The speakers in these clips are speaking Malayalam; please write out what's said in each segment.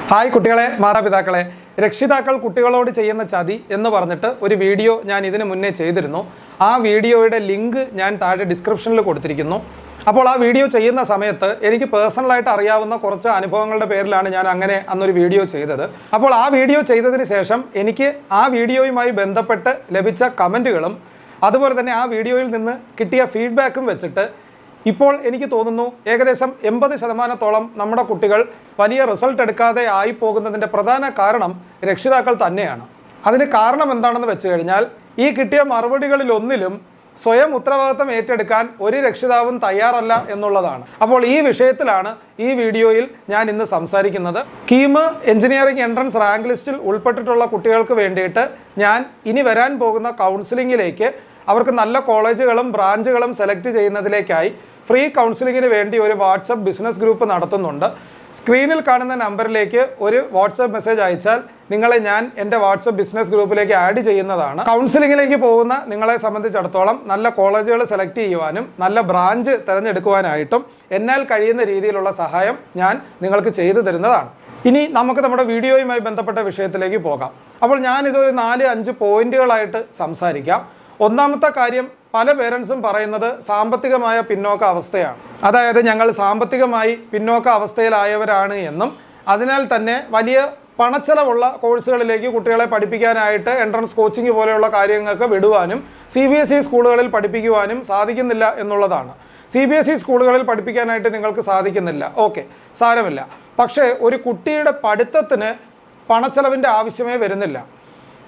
ഹായ് കുട്ടികളെ, മാതാപിതാക്കളെ, രക്ഷിതാക്കൾ കുട്ടികളോട് ചെയ്യുന്ന ചതി എന്ന് പറഞ്ഞിട്ട് ഒരു വീഡിയോ ഞാൻ ഇതിനു മുന്നേ ചെയ്തിരുന്നു. ആ വീഡിയോയുടെ ലിങ്ക് ഞാൻ താഴെ ഡിസ്ക്രിപ്ഷനിൽ കൊടുത്തിരിക്കുന്നു. അപ്പോൾ ആ വീഡിയോ ചെയ്യുന്ന സമയത്ത് എനിക്ക് പേഴ്സണലായിട്ട് അറിയാവുന്ന കുറച്ച് അനുഭവങ്ങളുടെ പേരിലാണ് ഞാൻ അങ്ങനെ അന്നൊരു വീഡിയോ ചെയ്തത്. അപ്പോൾ ആ വീഡിയോ ചെയ്തതിന് ശേഷം എനിക്ക് ആ വീഡിയോയുമായി ബന്ധപ്പെട്ട് ലഭിച്ച കമൻറ്റുകളും അതുപോലെ തന്നെ ആ വീഡിയോയിൽ നിന്ന് കിട്ടിയ ഫീഡ്ബാക്കും വെച്ചിട്ട് ഇപ്പോൾ എനിക്ക് തോന്നുന്നു ഏകദേശം 80% നമ്മുടെ കുട്ടികൾ വലിയ റിസൾട്ട് എടുക്കാതെ ആയി പോകുന്നതിൻ്റെ പ്രധാന കാരണം രക്ഷിതാക്കൾ തന്നെയാണ്. അതിന് കാരണം എന്താണെന്ന് വെച്ച് കഴിഞ്ഞാൽ ഈ കിട്ടിയ മറുപടികളിലൊന്നിലും സ്വയം ഉത്തരവാദിത്തം ഏറ്റെടുക്കാൻ ഒരു രക്ഷിതാവും തയ്യാറല്ല എന്നുള്ളതാണ്. അപ്പോൾ ഈ വിഷയത്തിലാണ് ഈ വീഡിയോയിൽ ഞാൻ ഇന്ന് സംസാരിക്കുന്നത്. കീം എഞ്ചിനീയറിംഗ് എൻട്രൻസ് റാങ്ക് ലിസ്റ്റിൽ ഉൾപ്പെട്ടിട്ടുള്ള കുട്ടികൾക്ക് വേണ്ടിയിട്ട് ഞാൻ ഇനി വരാൻ പോകുന്ന കൗൺസിലിങ്ങിലേക്ക് അവർക്ക് നല്ല കോളേജുകളും ബ്രാഞ്ചുകളും സെലക്ട് ചെയ്യുന്നതിലേക്കായി ഫ്രീ കൗൺസിലിങ്ങിന് വേണ്ടി ഒരു വാട്സപ്പ് ബിസിനസ് ഗ്രൂപ്പ് നടത്തുന്നുണ്ട്. സ്ക്രീനിൽ കാണുന്ന നമ്പറിലേക്ക് ഒരു വാട്സപ്പ് മെസ്സേജ് അയച്ചാൽ നിങ്ങളെ ഞാൻ എൻ്റെ വാട്സപ്പ് ബിസിനസ് ഗ്രൂപ്പിലേക്ക് ആഡ് ചെയ്യുന്നതാണ്. കൗൺസിലിങ്ങിലേക്ക് പോകുന്ന നിങ്ങളെ സംബന്ധിച്ചിടത്തോളം നല്ല കോളേജുകൾ സെലക്ട് ചെയ്യുവാനും നല്ല ബ്രാഞ്ച് തിരഞ്ഞെടുക്കുവാനായിട്ടും എന്നാൽ കഴിയുന്ന രീതിയിലുള്ള സഹായം ഞാൻ നിങ്ങൾക്ക് ചെയ്തു തരുന്നതാണ്. ഇനി നമുക്ക് നമ്മുടെ വീഡിയോയുമായി ബന്ധപ്പെട്ട വിഷയത്തിലേക്ക് പോകാം. അപ്പോൾ ഞാനിതൊരു 4-5 പോയിന്റുകളായിട്ട് സംസാരിക്കാം. ഒന്നാമത്തെ കാര്യം, പല പേരൻസും പറയുന്നത് സാമ്പത്തികമായ പിന്നോക്ക അവസ്ഥയാണ്. അതായത് ഞങ്ങൾ സാമ്പത്തികമായി പിന്നോക്ക അവസ്ഥയിലായവരാണ് എന്നും അതിനാൽ തന്നെ വലിയ പണച്ചെലവുള്ള കോഴ്സുകളിലേക്ക് കുട്ടികളെ പഠിപ്പിക്കാനായിട്ട് എൻട്രൻസ് കോച്ചിങ് പോലെയുള്ള കാര്യങ്ങൾക്ക് വിടുവാനും CBSE സ്കൂളുകളിൽ പഠിപ്പിക്കുവാനും സാധിക്കുന്നില്ല എന്നുള്ളതാണ്. CBSE സ്കൂളുകളിൽ പഠിപ്പിക്കാനായിട്ട് നിങ്ങൾക്ക് സാധിക്കുന്നില്ല, ഓക്കെ, സാരമില്ല. പക്ഷേ ഒരു കുട്ടിയുടെ പഠിത്തത്തിന് പണച്ചെലവിൻ്റെ ആവശ്യമേ വരുന്നില്ല.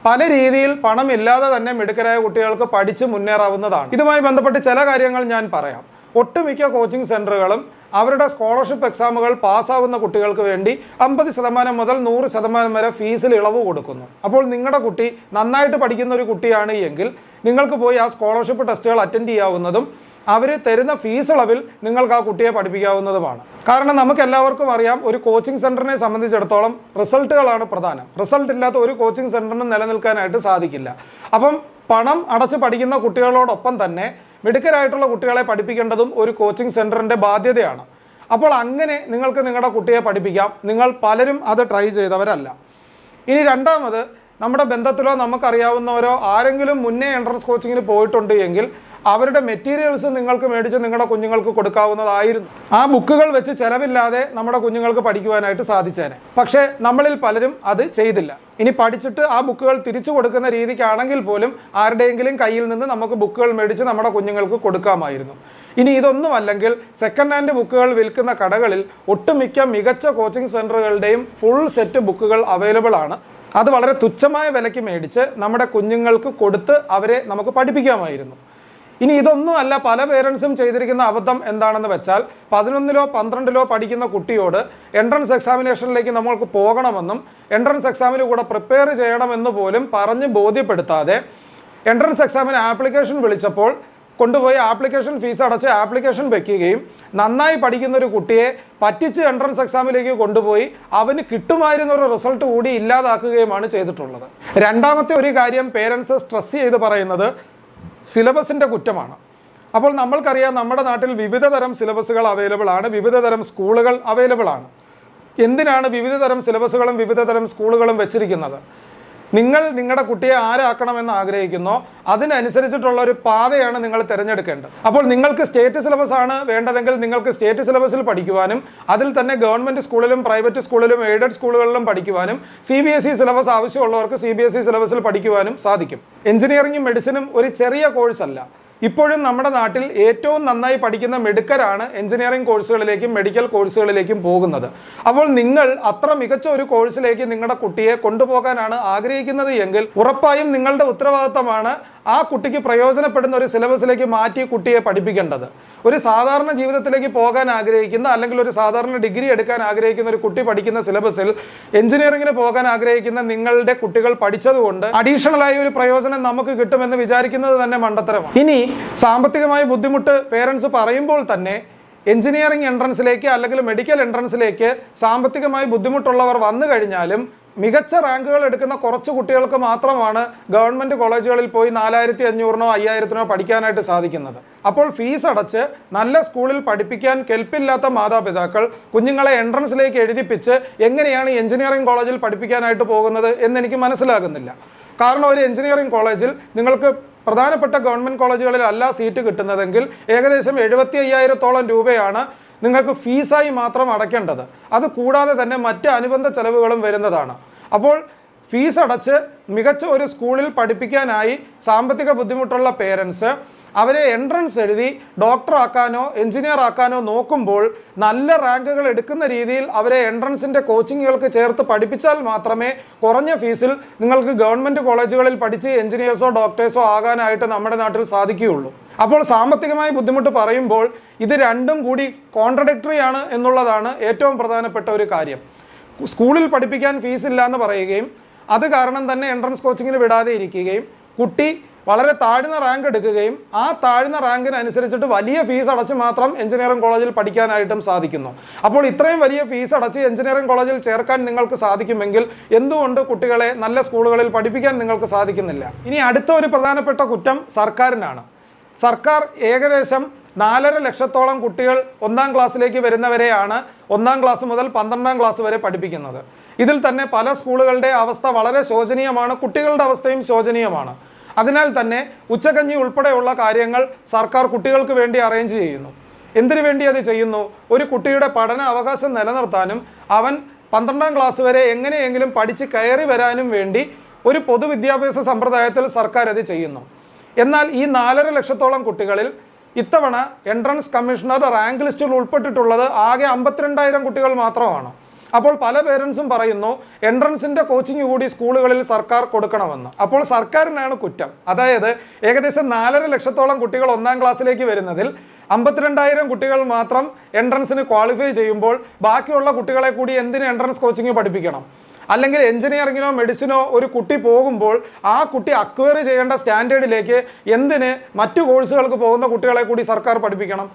പല രീതിയിൽ പണമില്ലാതെ തന്നെ മിടുക്കരായ കുട്ടികൾക്ക് പഠിച്ച് മുന്നേറാവുന്നതാണ്. ഇതുമായി ബന്ധപ്പെട്ട് ചില കാര്യങ്ങൾ ഞാൻ പറയാം. ഒട്ടുമിക്ക കോച്ചിങ് സെൻറ്ററുകളും അവരുടെ സ്കോളർഷിപ്പ് എക്സാമുകൾ പാസ്സാവുന്ന കുട്ടികൾക്ക് വേണ്ടി 50% മുതൽ 100% വരെ ഫീസിൽ ഇളവ് കൊടുക്കുന്നു. അപ്പോൾ നിങ്ങളുടെ കുട്ടി നന്നായിട്ട് പഠിക്കുന്ന ഒരു കുട്ടിയാണ് എങ്കിൽ നിങ്ങൾക്ക് പോയി ആ സ്കോളർഷിപ്പ് ടെസ്റ്റുകൾ അറ്റൻഡ് ചെയ്യാവുന്നതും അവർ തരുന്ന ഫീസ് ഇളവിൽ നിങ്ങൾക്ക് ആ കുട്ടിയെ പഠിപ്പിക്കാവുന്നതുമാണ്. കാരണം നമുക്ക് എല്ലാവർക്കും അറിയാം, ഒരു കോച്ചിങ് സെൻറ്ററിനെ സംബന്ധിച്ചിടത്തോളം റിസൾട്ടുകളാണ് പ്രധാനം. റിസൾട്ട് ഇല്ലാത്ത ഒരു കോച്ചിങ് സെൻറ്ററിനും നിലനിൽക്കാനായിട്ട് സാധിക്കില്ല. അപ്പം പണം അടച്ച് പഠിക്കുന്ന കുട്ടികളോടൊപ്പം തന്നെ മിടുക്കരായിട്ടുള്ള കുട്ടികളെ പഠിപ്പിക്കേണ്ടതും ഒരു കോച്ചിങ് സെൻറ്ററിൻ്റെ ബാധ്യതയാണ്. അപ്പോൾ അങ്ങനെ നിങ്ങൾക്ക് നിങ്ങളുടെ കുട്ടിയെ പഠിപ്പിക്കാം. നിങ്ങൾ പലരും അത് ട്രൈ ചെയ്തവരല്ല. ഇനി രണ്ടാമത്, നമ്മുടെ ബന്ധത്തിലോ നമുക്കറിയാവുന്നവരോ ആരെങ്കിലും മുന്നേ എൻട്രൻസ് കോച്ചിങ്ങിന് പോയിട്ടുണ്ട് എങ്കിൽ അവരുടെ മെറ്റീരിയൽസ് നിങ്ങൾക്ക് മേടിച്ച് നിങ്ങളുടെ കുഞ്ഞുങ്ങൾക്ക് കൊടുക്കാവുന്നതായിരുന്നു. ആ ബുക്കുകൾ വെച്ച് ചിലവില്ലാതെ നമ്മുടെ കുഞ്ഞുങ്ങൾക്ക് പഠിക്കുവാനായിട്ട് സാധിച്ചേനെ. പക്ഷേ നമ്മളിൽ പലരും അത് ചെയ്തില്ല. ഇനി പഠിച്ചിട്ട് ആ ബുക്കുകൾ തിരിച്ചു കൊടുക്കുന്ന രീതിക്കാണെങ്കിൽ പോലും ആരുടെയെങ്കിലും കയ്യിൽ നിന്ന് നമുക്ക് ബുക്കുകൾ മേടിച്ച് നമ്മുടെ കുഞ്ഞുങ്ങൾക്ക് കൊടുക്കാമായിരുന്നു. ഇനി ഇതൊന്നും അല്ലെങ്കിൽ സെക്കൻഡ് ഹാൻഡ് ബുക്കുകൾ വിൽക്കുന്ന കടകളിൽ ഒട്ടുമിക്ക മികച്ച കോച്ചിങ് സെൻറ്ററുകളുടെയും ഫുൾ സെറ്റ് ബുക്കുകൾ അവൈലബിൾ ആണ്. അത് വളരെ തുച്ഛമായ വിലയ്ക്ക് മേടിച്ച് നമ്മുടെ കുഞ്ഞുങ്ങൾക്ക് കൊടുത്ത് അവരെ നമുക്ക് പഠിപ്പിക്കാമായിരുന്നു. ഇനി ഇതൊന്നും അല്ല, പല പേരൻസും ചെയ്തിരിക്കുന്ന അബദ്ധം എന്താണെന്ന് വെച്ചാൽ 11ലോ 12ലോ പഠിക്കുന്ന കുട്ടിയോട് എൻട്രൻസ് എക്സാമിനേഷനിലേക്ക് നമ്മൾക്ക് പോകണമെന്നും എൻട്രൻസ് എക്സാമിന് കൂടെ പ്രിപ്പയർ ചെയ്യണമെന്ന് പോലും പറഞ്ഞ് ബോധ്യപ്പെടുത്താതെ എൻട്രൻസ് എക്സാമിന് ആപ്ലിക്കേഷൻ വിളിച്ചപ്പോൾ കൊണ്ടുപോയി ആപ്ലിക്കേഷൻ ഫീസ് അടച്ച് ആപ്ലിക്കേഷൻ വെക്കുകയും നന്നായി പഠിക്കുന്ന ഒരു കുട്ടിയെ പറ്റിച്ച് എൻട്രൻസ് എക്സാമിലേക്ക് കൊണ്ടുപോയി അവന് കിട്ടുമായിരുന്ന ഒരു റിസൾട്ട് കൂടി ഇല്ലാതാക്കുകയുമാണ് ചെയ്തിട്ടുള്ളത്. രണ്ടാമത്തെ ഒരു കാര്യം പേരൻസ് സ്ട്രെസ് ചെയ്ത് പറയുന്നത് സിലബസിൻ്റെ കുറ്റമാണ്. അപ്പോൾ നമ്മൾക്കറിയാം, നമ്മുടെ നാട്ടിൽ വിവിധ തരം സിലബസുകൾ അവൈലബിൾ ആണ്, വിവിധ തരം സ്കൂളുകൾ അവൈലബിൾ ആണ്. എന്തിനാണ് വിവിധ തരം സിലബസുകളും വിവിധ തരം സ്കൂളുകളും വെച്ചിരിക്കുന്നത്? നിങ്ങൾ നിങ്ങളുടെ കുട്ടിയെ ആരാക്കണമെന്ന് ആഗ്രഹിക്കുന്നോ അതിനനുസരിച്ചിട്ടുള്ള ഒരു പാതയാണ് നിങ്ങൾ തിരഞ്ഞെടുക്കേണ്ടത്. അപ്പോൾ നിങ്ങൾക്ക് സ്റ്റേറ്റ് സിലബസ് ആണ് വേണ്ടതെങ്കിൽ നിങ്ങൾക്ക് സ്റ്റേറ്റ് സിലബസിൽ പഠിക്കുവാനും അതിൽ തന്നെ ഗവൺമെൻറ് സ്കൂളിലും പ്രൈവറ്റ് സ്കൂളിലും എയ്ഡഡ് സ്കൂളുകളിലും പഠിക്കുവാനും CBSE സിലബസ് ആവശ്യമുള്ളവർക്ക് CBSE സിലബസിൽ പഠിക്കുവാനും സാധിക്കും. എഞ്ചിനീയറിംഗും മെഡിസിനും ഒരു ചെറിയ കോഴ്സല്ല. ഇപ്പോഴും നമ്മുടെ നാട്ടിൽ ഏറ്റവും നന്നായി പഠിക്കുന്ന മിടുക്കരാണ് എഞ്ചിനീയറിംഗ് കോഴ്സുകളിലേക്കും മെഡിക്കൽ കോഴ്സുകളിലേക്കും പോകുന്നത്. അപ്പോൾ നിങ്ങൾ അത്ര മികച്ച ഒരു കോഴ്സിലേക്ക് നിങ്ങളുടെ കുട്ടിയെ കൊണ്ടുപോകാനാണ് ആഗ്രഹിക്കുന്നത് എങ്കിൽ ഉറപ്പായും നിങ്ങളുടെ ഉത്തരവാദിത്തമാണ് ആ കുട്ടിക്ക് പ്രയോജനപ്പെടുന്ന ഒരു സിലബസിലേക്ക് മാറ്റി കുട്ടിയെ പഠിപ്പിക്കേണ്ടത്. ഒരു സാധാരണ ജീവിതത്തിലേക്ക് പോകാൻ ആഗ്രഹിക്കുന്ന അല്ലെങ്കിൽ ഒരു സാധാരണ ഡിഗ്രി എടുക്കാൻ ആഗ്രഹിക്കുന്ന ഒരു കുട്ടി പഠിക്കുന്ന സിലബസിൽ എഞ്ചിനീയറിംഗിന് പോകാൻ ആഗ്രഹിക്കുന്ന നിങ്ങളുടെ കുട്ടികൾ പഠിച്ചതുകൊണ്ട് അഡീഷണലായി ഒരു പ്രയോജനം നമുക്ക് കിട്ടുമെന്ന് വിചാരിക്കുന്നത് തന്നെ മണ്ടത്തരമാണ്. ഇനി സാമ്പത്തികമായ ബുദ്ധിമുട്ട് പേരൻസ് പറയുമ്പോൾ തന്നെ എഞ്ചിനീയറിംഗ് എൻട്രൻസിലേക്ക് അല്ലെങ്കിൽ മെഡിക്കൽ എൻട്രൻസിലേക്ക് സാമ്പത്തികമായി ബുദ്ധിമുട്ടുള്ളവർ വന്നു കഴിഞ്ഞാലും മികച്ച റാങ്കുകൾ എടുക്കുന്ന കുറച്ച് കുട്ടികൾക്ക് മാത്രമാണ് ഗവൺമെൻറ് കോളേജുകളിൽ പോയി 4500-നോ 5000-നോ പഠിക്കാനായിട്ട് സാധിക്കുന്നത്. അപ്പോൾ ഫീസ് അടച്ച് നല്ല സ്കൂളിൽ പഠിപ്പിക്കാൻ കെൽപ്പില്ലാത്ത മാതാപിതാക്കൾ കുഞ്ഞുങ്ങളെ എൻട്രൻസിലേക്ക് എഴുതിപ്പിച്ച് എങ്ങനെയാണ് എഞ്ചിനീയറിംഗ് കോളേജിൽ പഠിപ്പിക്കാനായിട്ട് പോകുന്നത് എന്നെനിക്ക് മനസ്സിലാകുന്നില്ല. കാരണം ഒരു എഞ്ചിനീയറിംഗ് കോളേജിൽ നിങ്ങൾക്ക് പ്രധാനപ്പെട്ട ഗവൺമെൻറ് കോളേജുകളിലല്ല സീറ്റ് കിട്ടുന്നതെങ്കിൽ ഏകദേശം 75,000-ഓളം രൂപയാണ് നിങ്ങൾക്ക് ഫീസായി മാത്രം അടയ്ക്കേണ്ടത്. അത് കൂടാതെ തന്നെ മറ്റ് അനുബന്ധ ചെലവുകളും വരുന്നതാണ്. അപ്പോൾ ഫീസ് അടച്ച് മികച്ച ഒരു സ്കൂളിൽ പഠിപ്പിക്കാനായി സാമ്പത്തിക ബുദ്ധിമുട്ടുള്ള പേരൻസ് അവരെ എൻട്രൻസ് എഴുതി ഡോക്ടറാക്കാനോ എഞ്ചിനീയർ ആക്കാനോ നോക്കുമ്പോൾ നല്ല റാങ്കുകൾ എടുക്കുന്ന രീതിയിൽ അവരെ എൻട്രൻസിൻ്റെ കോച്ചിങ്ങുകൾക്ക് ചേർത്ത് പഠിപ്പിച്ചാൽ മാത്രമേ കുറഞ്ഞ ഫീസിൽ നിങ്ങൾക്ക് ഗവൺമെൻറ് കോളേജുകളിൽ പഠിച്ച് എഞ്ചിനീയേഴ്സോ ഡോക്ടേഴ്സോ ആകാനായിട്ട് നമ്മുടെ നാട്ടിൽ സാധിക്കുകയുള്ളൂ. അപ്പോൾ സാമ്പത്തികമായി ബുദ്ധിമുട്ട് പറയുമ്പോൾ ഇത് രണ്ടും കൂടി കോൺട്രഡിക്ടറി ആണ് എന്നുള്ളതാണ് ഏറ്റവും പ്രധാനപ്പെട്ട ഒരു കാര്യം. സ്കൂളിൽ പഠിപ്പിക്കാൻ ഫീസ് ഇല്ല എന്ന് പറയുകയും അത് കാരണം തന്നെ എൻട്രൻസ് കോച്ചിങ്ങിന് വിടാതെ ഇരിക്കുകയും കുട്ടി വളരെ താഴ്ന്ന റാങ്ക് എടുക്കുകയും ആ താഴ്ന്ന റാങ്കിനനുസരിച്ചിട്ട് വലിയ ഫീസ് അടച്ച് മാത്രം എഞ്ചിനീയറിംഗ് കോളേജിൽ പഠിക്കാനായിട്ടും സാധിക്കുന്നു. അപ്പോൾ ഇത്രയും വലിയ ഫീസ് അടച്ച് എഞ്ചിനീയറിംഗ് കോളേജിൽ ചേർക്കാൻ നിങ്ങൾക്ക് സാധിക്കുമെങ്കിൽ എന്തുകൊണ്ട് കുട്ടികളെ നല്ല സ്കൂളുകളിൽ പഠിപ്പിക്കാൻ നിങ്ങൾക്ക് സാധിക്കുന്നില്ല? ഇനി അടുത്ത ഒരു പ്രധാനപ്പെട്ട കുറ്റം സർക്കാരിനാണ്. സർക്കാർ ഏകദേശം 4.5 ലക്ഷത്തോളം കുട്ടികൾ 1-ാം ക്ലാസ്സിലേക്ക് വരുന്നവരെയാണ് 1-ാം ക്ലാസ് മുതൽ 12-ാം ക്ലാസ് വരെ പഠിപ്പിക്കുന്നത്. ഇതിൽ തന്നെ പല സ്കൂളുകളുടെ അവസ്ഥ വളരെ ശോചനീയമാണ്, കുട്ടികളുടെ അവസ്ഥയും ശോചനീയമാണ്. അതിനാൽ തന്നെ ഉച്ചകഞ്ഞി ഉൾപ്പെടെയുള്ള കാര്യങ്ങൾ സർക്കാർ കുട്ടികൾക്ക് വേണ്ടി അറേഞ്ച് ചെയ്യുന്നു. എന്തിനു വേണ്ടി അത് ചെയ്യുന്നു? ഒരു കുട്ടിയുടെ പഠന അവകാശം നിലനിർത്താനും അവൻ 12-ാം ക്ലാസ് വരെ എങ്ങനെയെങ്കിലും പഠിച്ച് കയറി വരാനും വേണ്ടി ഒരു പൊതുവിദ്യാഭ്യാസ സമ്പ്രദായത്തിൽ സർക്കാർ അത് ചെയ്യുന്നു. എന്നാൽ ഈ 4.5 ലക്ഷത്തോളം കുട്ടികളിൽ ഇത്തവണ എൻട്രൻസ് കമ്മീഷണർ റാങ്ക് ലിസ്റ്റിൽ ഉൾപ്പെട്ടിട്ടുള്ളത് ആകെ 52,000 കുട്ടികൾ മാത്രമാണ്. അപ്പോൾ പല പേരൻസും പറയുന്നു എൻട്രൻസിൻ്റെ കോച്ചിങ് കൂടി സ്കൂളുകളിൽ സർക്കാർ കൊടുക്കണമെന്ന്. അപ്പോൾ സർക്കാരിനാണ് കുറ്റം. അതായത് ഏകദേശം 4.5 ലക്ഷത്തോളം കുട്ടികൾ 1-ാം ക്ലാസ്സിലേക്ക് വരുന്നതിൽ 52,000 കുട്ടികൾ മാത്രം എൻട്രൻസിന് ക്വാളിഫൈ ചെയ്യുമ്പോൾ ബാക്കിയുള്ള കുട്ടികളെ കൂടി എന്തിന് എൻട്രൻസ് കോച്ചിങ് പഠിപ്പിക്കണം? അല്ലെങ്കിൽ എഞ്ചിനീയറിങ്ങിനോ മെഡിസിനോ ഒരു കുട്ടി പോകുമ്പോൾ ആ കുട്ടി അക്വയർ ചെയ്യേണ്ട സ്റ്റാൻഡേർഡിലേക്ക് എന്തിന് മറ്റു കോഴ്സുകൾക്ക് പോകുന്ന കുട്ടികളെ കൂടി സർക്കാർ പഠിപ്പിക്കണം?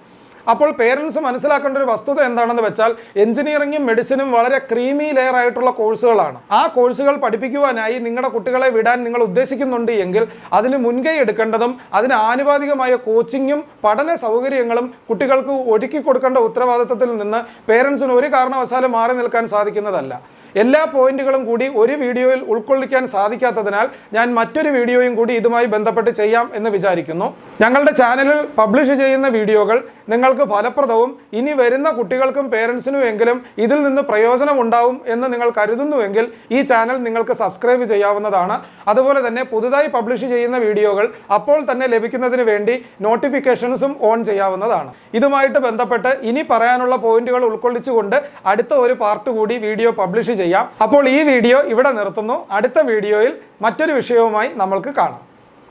അപ്പോൾ പേരൻസ് മനസ്സിലാക്കേണ്ട ഒരു വസ്തുത എന്താണെന്ന് വെച്ചാൽ എഞ്ചിനീയറിംഗും മെഡിസിനും വളരെ ക്രീമി ലെയർ ആയിട്ടുള്ള കോഴ്സുകളാണ്. ആ കോഴ്സുകൾ പഠിപ്പിക്കുവാനായി നിങ്ങളുടെ കുട്ടികളെ വിടാൻ നിങ്ങൾ ഉദ്ദേശിക്കുന്നുണ്ട് എങ്കിൽ അതിന് മുൻകൈ എടുക്കേണ്ടതും അതിന് ആനുപാതികമായ കോച്ചിങ്ങും പഠന സൗകര്യങ്ങളും കുട്ടികൾക്ക് ഒരുക്കി കൊടുക്കേണ്ട ഉത്തരവാദിത്തത്തിൽ നിന്ന് പേരൻസിന് ഒരു കാരണവശാലും മാറി നിൽക്കാൻ സാധിക്കുന്നതല്ല. എല്ലാ പോയിന്റുകളും കൂടി ഒരു വീഡിയോയിൽ ഉൾക്കൊള്ളിക്കാൻ സാധിക്കാത്തതിനാൽ ഞാൻ മറ്റൊരു വീഡിയോയും കൂടി ഇതുമായി ബന്ധപ്പെട്ട് ചെയ്യാം എന്ന് വിചാരിക്കുന്നു. ഞങ്ങളുടെ ചാനലിൽ പബ്ലിഷ് ചെയ്യുന്ന വീഡിയോകൾ നിങ്ങൾക്ക് ഫലപ്രദവും ഇനി വരുന്ന കുട്ടികൾക്കും പേരൻസിനും എങ്കിലും ഇതിൽ നിന്ന് പ്രയോജനം ഉണ്ടാവും എന്ന് നിങ്ങൾ കരുതുന്നുവെങ്കിൽ ഈ ചാനൽ നിങ്ങൾക്ക് സബ്സ്ക്രൈബ് ചെയ്യാവുന്നതാണ്. അതുപോലെ തന്നെ പുതുതായി പബ്ലിഷ് ചെയ്യുന്ന വീഡിയോകൾ അപ്പോൾ തന്നെ ലഭിക്കുന്നതിന് വേണ്ടി നോട്ടിഫിക്കേഷൻസും ഓൺ ചെയ്യാവുന്നതാണ്. ഇതുമായിട്ട് ബന്ധപ്പെട്ട് ഇനി പറയാനുള്ള പോയിന്റുകൾ ഉൾക്കൊള്ളിച്ചുകൊണ്ട് അടുത്ത ഒരു പാർട്ട് കൂടി വീഡിയോ പബ്ലിഷ് ചെയ്യാം. അപ്പോൾ ഈ വീഡിയോ ഇവിടെ നിർത്തുന്നു. അടുത്ത വീഡിയോയിൽ മറ്റൊരു വിഷയവുമായി നമ്മൾക്ക് കാണാം.